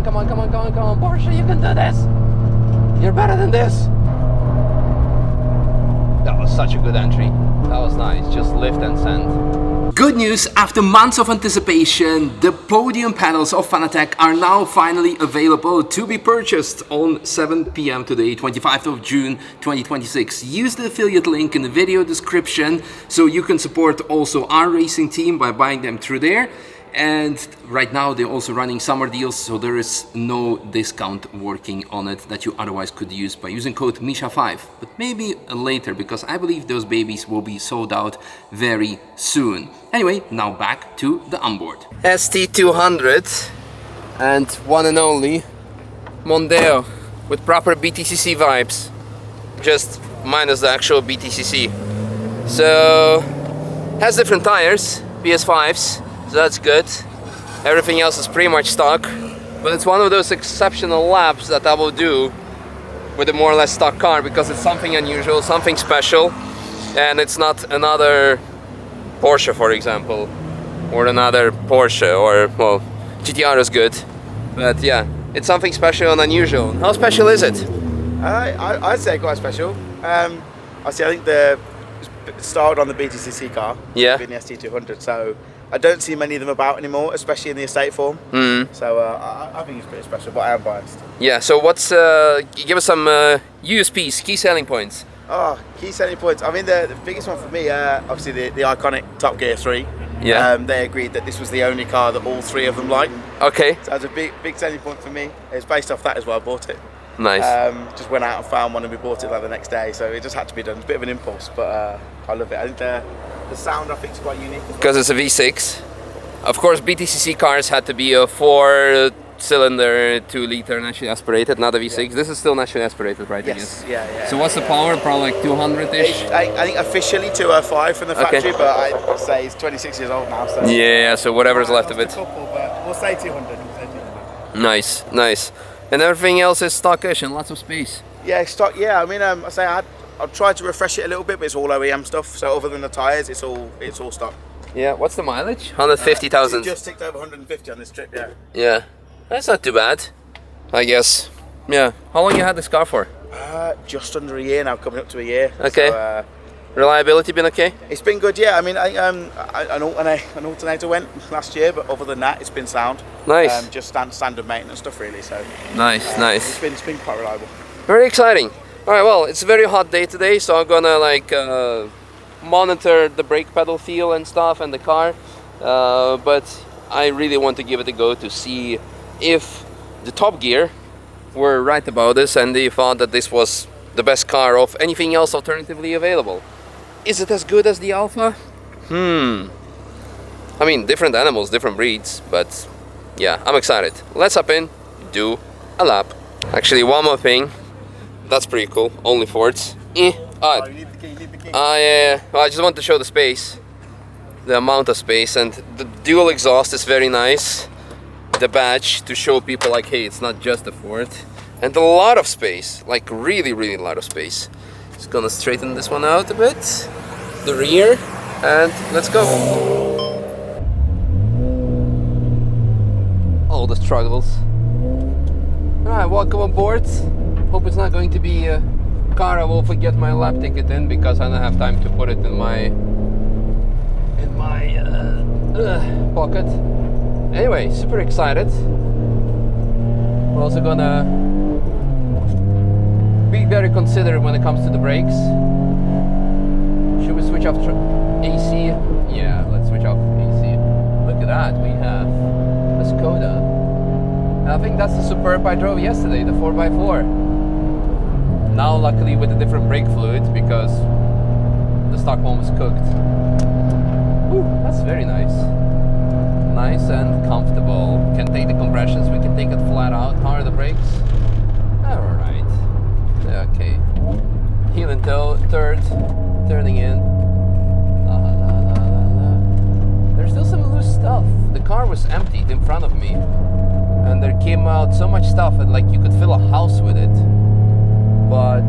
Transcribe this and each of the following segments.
on, come on, come on, come on, come on. Porsche, you can do this. You're better than this. That was such a good entry. That was nice. Just lift and send. Good news, after months of anticipation, the podium panels of Fanatec are now finally available to be purchased on 7 p.m. today, 25th of June 2026. Use the affiliate link in the video description so you can support also our racing team by buying them through there. And right now they're also running summer deals, so there is no discount working on it that you otherwise could use by using code Misha5, but maybe later, because I believe those babies will be sold out very soon. Anyway, now back to the onboard. ST200 and one and only Mondeo with proper BTCC vibes, just minus the actual BTCC. So has different tires, PS5s. So that's good. Everything else is pretty much stock, but it's one of those exceptional laps that I will do with a more or less stock car because it's something unusual, something special, and it's not another Porsche, for example, or another Porsche, or, well, GTR is good, but yeah, it's something special and unusual. How special is it? I'd say quite special. I think it started on the BTCC car, yeah, being the ST200, so I don't see many of them about anymore, especially in the estate form. So I think it's pretty special, but I am biased. Yeah, so what's, give us some USPs, key selling points. Oh, key selling points. I mean, the biggest one for me, obviously the iconic Top Gear 3. Yeah. They agreed that this was the only car that all three of them liked. Okay. So that's a big selling point for me. It's based off that as well, I bought it. Nice. Just went out and found one and we bought it like the next day, so it just had to be done. It's a bit of an impulse, but I love it. I think the sound I think is quite unique as well. Because it's a V6. Of course, BTCC cars had to be a 4-cylinder, 2-liter naturally aspirated, not a V6. Yeah. This is still naturally aspirated, right? Yes, yeah. So what's the power? Probably like 200-ish? I think officially 205 from the factory, but I'd say it's 26 years old now. So yeah, so whatever's left of it. Couple, but we'll say 200. Nice, nice. And everything else is stockish and lots of space. Yeah, stock. Yeah, I mean, I say I'll try to refresh it a little bit, but it's all OEM stuff. So other than the tyres, it's all stock. Yeah. What's the mileage? 150,000. Just ticked over 150 on this trip. Yeah. Yeah, that's not too bad, I guess. Yeah. How long you had this car for? Just under a year now, coming up to a year. Okay. So, reliability been okay? It's been good, yeah. I mean, an alternator went last year, but other than that, it's been sound. Nice. Just standard maintenance stuff, really. So. Nice, nice. It's been quite reliable. Very exciting. All right, well, it's a very hot day today, so I'm gonna like monitor the brake pedal feel and stuff and the car, but I really want to give it a go to see if the Top Gear were right about this and they thought that this was the best car of anything else alternatively available. Is it as good as the Alpha? I mean, different animals, different breeds, but yeah, I'm excited. Let's hop in, do a lap. Actually, one more thing. That's pretty cool. Only Fords. You need the key. Yeah. Well, I just want to show the space, the amount of space, and the dual exhaust is very nice. The badge to show people like, hey, it's not just a Ford, and a lot of space, like really, really a lot of space. Just gonna straighten this one out a bit, the rear, and let's go. All the struggles. All right, welcome aboard. Hope it's not going to be a car I will forget my lap ticket in because I don't have time to put it in my pocket. Anyway, super excited. We're also gonna be very considerate when it comes to the brakes. Should we switch off AC? Yeah, let's switch off AC. Look at that, we have a Skoda. I think that's the Superb I drove yesterday, the 4x4. Now luckily with a different brake fluid because the stock one was cooked. Ooh, that's very nice. Nice and comfortable. Can take the compressions, we can take it flat out. How are the brakes? Alright. Okay. Heel and toe, third, turning in. La, la, la, la, la. There's still some loose stuff. The car was emptied in front of me. And there came out so much stuff that like you could fill a house with it. But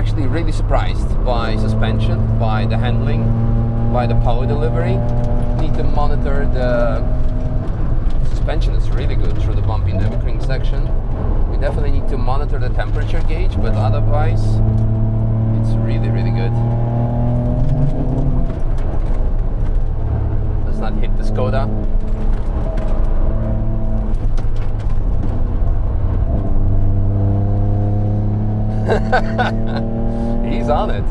actually really surprised by suspension, by the handling, by the power delivery. Need to monitor the suspension. Is really good through the bumpy Nürburgring section. We definitely need to monitor the temperature gauge, but otherwise it's really, really good. Does not hit the Skoda. He's on it.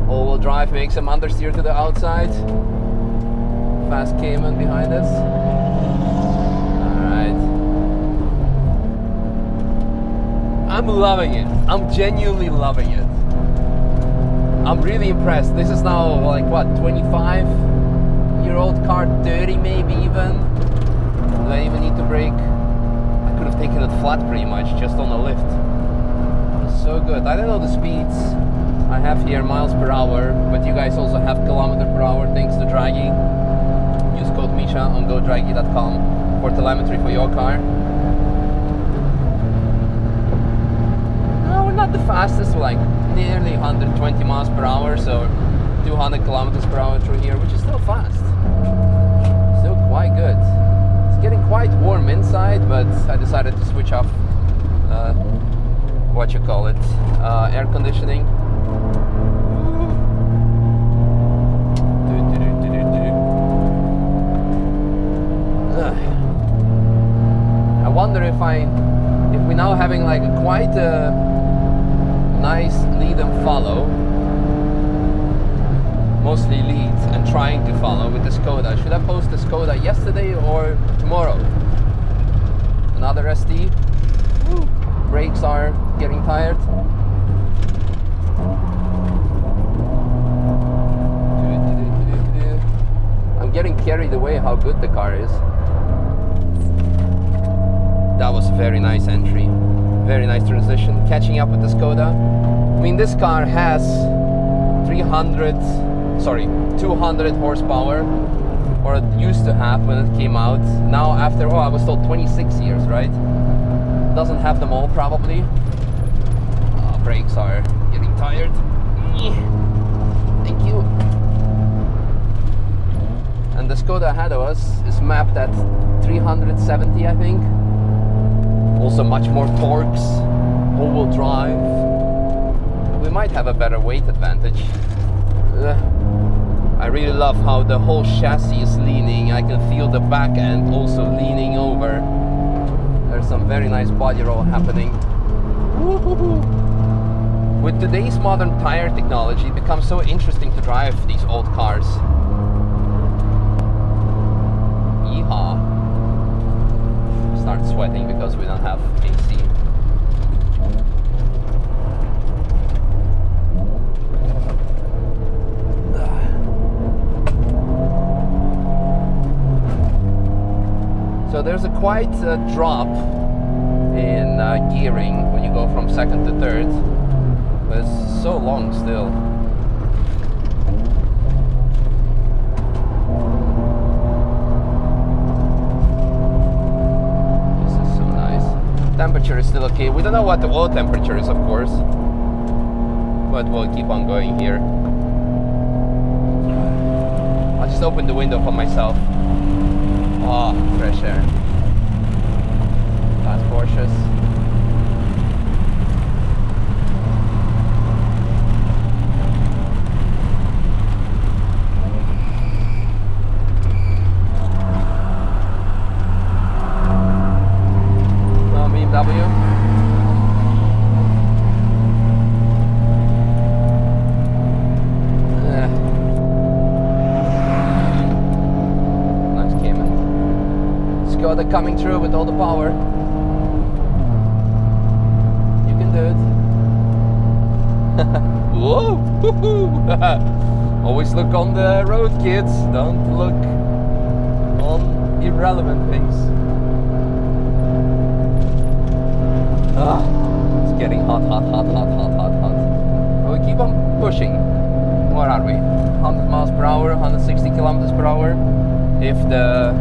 All-wheel drive makes him understeer to the outside. Fast Cayman behind us. Alright. I'm loving it. I'm genuinely loving it. I'm really impressed. This is now like what, 25-year-old car, 30 maybe even. Do I even need to brake? I could have taken it flat pretty much just on the lift. It's so good. I don't know the speeds I have here, miles per hour, but you guys also have kilometer per hour thanks to Draggy. Use code Misha on godraggy.com for telemetry for your car. No, we're not the fastest, we're like nearly 120 miles per hour, so 200 kilometers per hour through here, which is still fast. Still quite good. It's getting quite warm inside, but I decided to switch off what you call it, air conditioning. I wonder if we're now having like quite a nice lead and follow, mostly lead and trying to follow with the Skoda. Should I post the Skoda yesterday or tomorrow? Another ST. Woo. Brakes are getting tired. I'm getting carried away how good the car is. That was a very nice entry. Very nice transition. Catching up with the Skoda. I mean, this car has 200 horsepower, or it used to have when it came out. Now after, I was told 26 years, right? Doesn't have them all probably. Brakes are getting tired. Thank you. And the Skoda ahead of us is mapped at 370, I think. Also much more torques, all-wheel drive. We might have a better weight advantage. I really love how the whole chassis is leaning. I can feel the back end also leaning over. There's some very nice body roll happening. With today's modern tire technology, it becomes so interesting to drive these old cars. Yeehaw. Start sweating because we don't have AC. So there's a quite drop in gearing when you go from second to third, but it's so long still. This is so nice. Temperature is still okay. We don't know what the oil temperature is, of course, but we'll keep on going here. I'll just open the window for myself. Oh, fresh air. That's Porsches. BMW. They're coming through with all the power. You can do it. Whoa! Always look on the road, kids. Don't look on irrelevant things. It's getting hot. We keep on pushing. Where are we? 100 miles per hour, 160 kilometers per hour. If the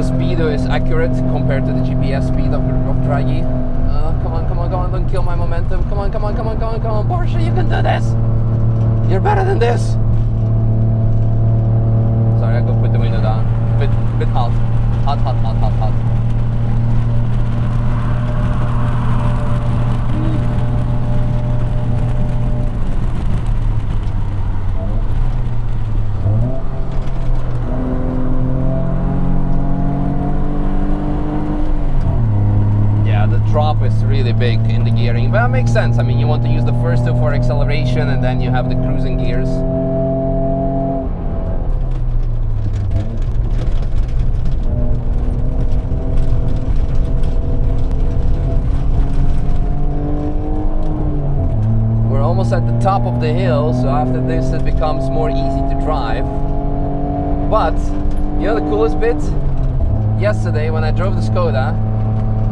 speedo is accurate compared to the GPS speed of Draggy. Come on, come on, come on, don't kill my momentum. Come on, come on, come on, come on, come on. Porsche, you can do this. You're better than this. Sorry, I go put the window down. Bit hot. Hot, hot, hot, hot, hot. Drop is really big in the gearing, but that makes sense. I mean, you want to use the first two for acceleration and then you have the cruising gears. We're almost at the top of the hill, so after this it becomes more easy to drive. But, you know the coolest bit? Yesterday when I drove the Skoda,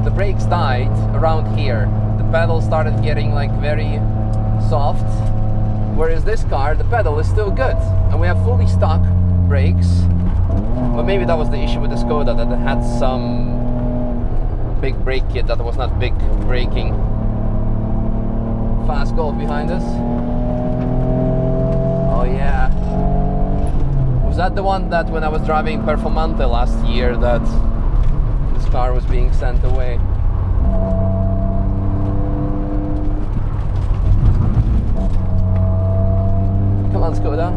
the brakes died around here. The pedal started getting like very soft, whereas this car, the pedal is still good, and we have fully stock brakes. But maybe that was the issue with the Skoda, that it had some big brake kit that was not big braking. Fast Golf behind us. Oh yeah. Was that the one that when I was driving Performante last year that car was being sent away? Come on, Skoda.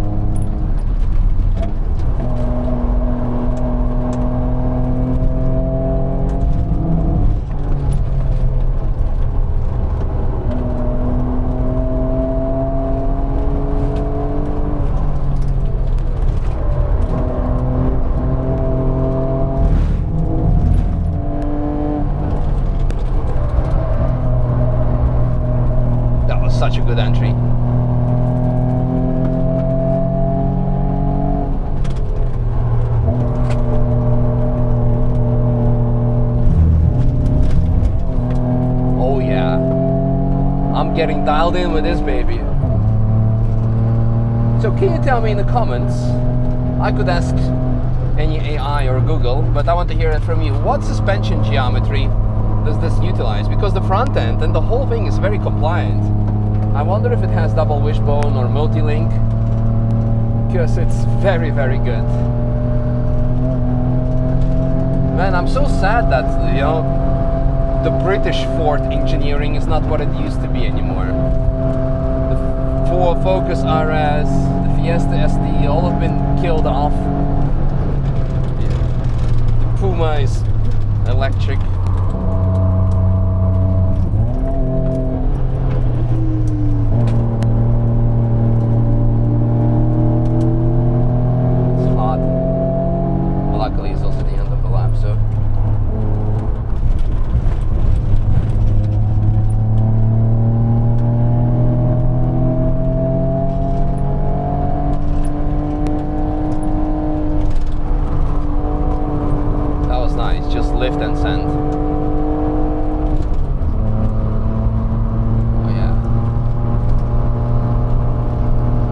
Such a good entry. Oh yeah, I'm getting dialed in with this baby. So can you tell me in the comments, I could ask any AI or Google, but I want to hear it from you. What suspension geometry does this utilize? Because the front end and the whole thing is very compliant. I wonder if it has double wishbone or multi-link, because it's very, very good. Man, I'm so sad that, you know, the British Ford engineering is not what it used to be anymore. The Ford Focus RS, the Fiesta SD, all have been killed off. The Puma is electric. Lift and send. Oh yeah.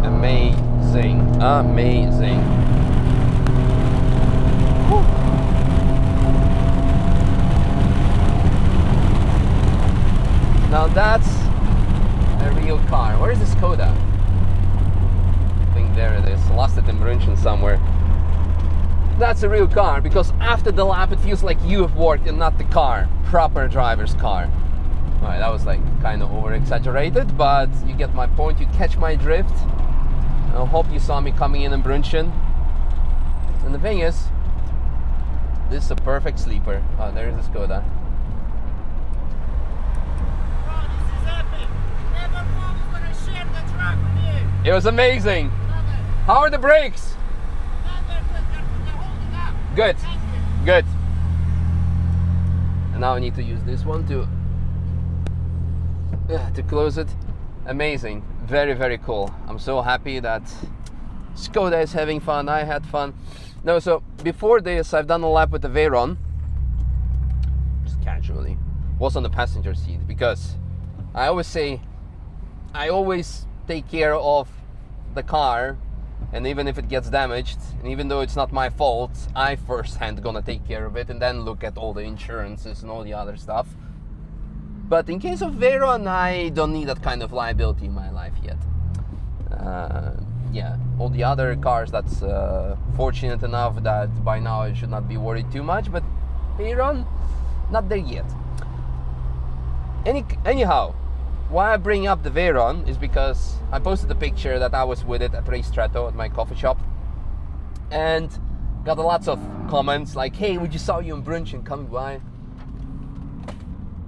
Amazing. Amazing. Whew. Now that's a real car. Where is the Skoda? I think there it is. Lost it in München somewhere. That's a real car, because after the lap it feels like you have worked and not the car. Proper driver's car. Alright, that was like kind of over exaggerated, but you get my point, you catch my drift. I hope you saw me coming in Brunchen. And the thing is, this is a perfect sleeper. Oh, there is a Skoda. Bro, this is epic. Never thought I was gonna share the track with you. It was amazing. How are the brakes? Good, good. And now I need to use this one to close it. Amazing, very, very cool. I'm so happy that Skoda is having fun. I had fun. No, so before this, I've done a lap with the Veyron, just casually. Was on the passenger seat, because I always say, I always take care of the car. And even if it gets damaged, and even though it's not my fault, I firsthand gonna take care of it and then look at all the insurances and all the other stuff. But in case of Veyron, I don't need that kind of liability in my life yet. Yeah, all the other cars, that's fortunate enough that by now I should not be worried too much, but Veyron, not there yet. Anyhow, why I bring up the Veyron is because I posted a picture that I was with it at Racetretto at my coffee shop, and got lots of comments like, hey, we just saw you in brunch and coming by.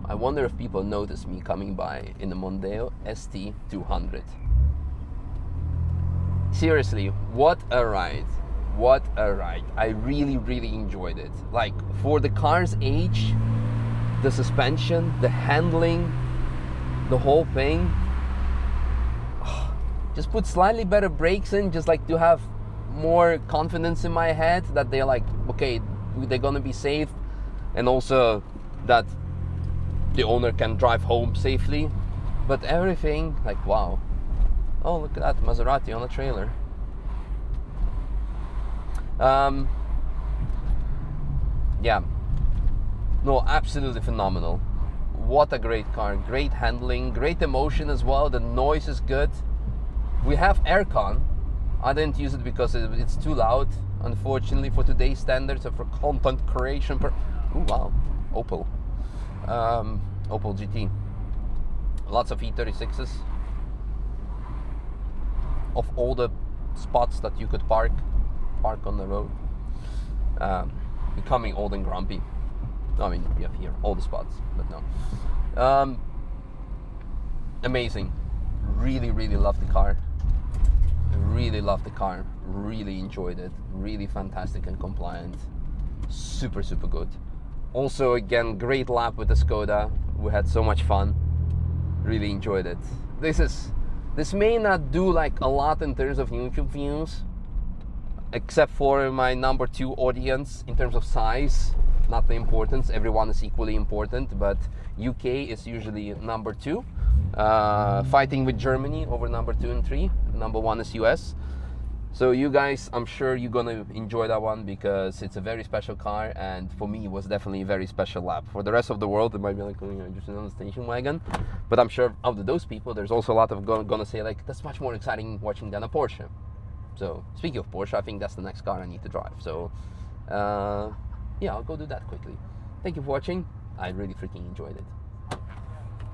I wonder if people notice me coming by in the Mondeo ST200. Seriously, what a ride. What a ride. I really, really enjoyed it. Like, for the car's age, the suspension, the handling, the whole thing. Just put slightly better brakes in, just like to have more confidence in my head that they're like, okay, they're gonna be safe, and also that the owner can drive home safely. But everything, like, wow. Oh, look at that, Maserati on a trailer. Yeah, no, absolutely phenomenal. What a great car, great handling, great emotion as well. The noise is good. We have aircon. I didn't use it because it's too loud, unfortunately, for today's standards and for content creation. Oh wow, Opel GT. Lots of E36s. Of all the spots that you could park on the road. Becoming old and grumpy. I mean, you have here all the spots, but no. Amazing. Really, really love the car. Really love the car. Really enjoyed it. Really fantastic and compliant. Super, super good. Also, again, great lap with the Skoda. We had so much fun. Really enjoyed it. This may not do like a lot in terms of YouTube views, except for my number 2 audience in terms of size, not the importance. Everyone is equally important, but UK is usually number 2, fighting with Germany over number 2 and 3. Number 1 is US. So you guys, I'm sure you're gonna enjoy that one because it's a very special car, and for me it was definitely a very special lap. For the rest of the world, it might be like, you know, just another station wagon, but I'm sure out of those people, there's also a lot of gonna say like, that's much more exciting watching than a Porsche. So speaking of Porsche, I think that's the next car I need to drive. So yeah, I'll go do that quickly. Thank you for watching. I really freaking enjoyed it.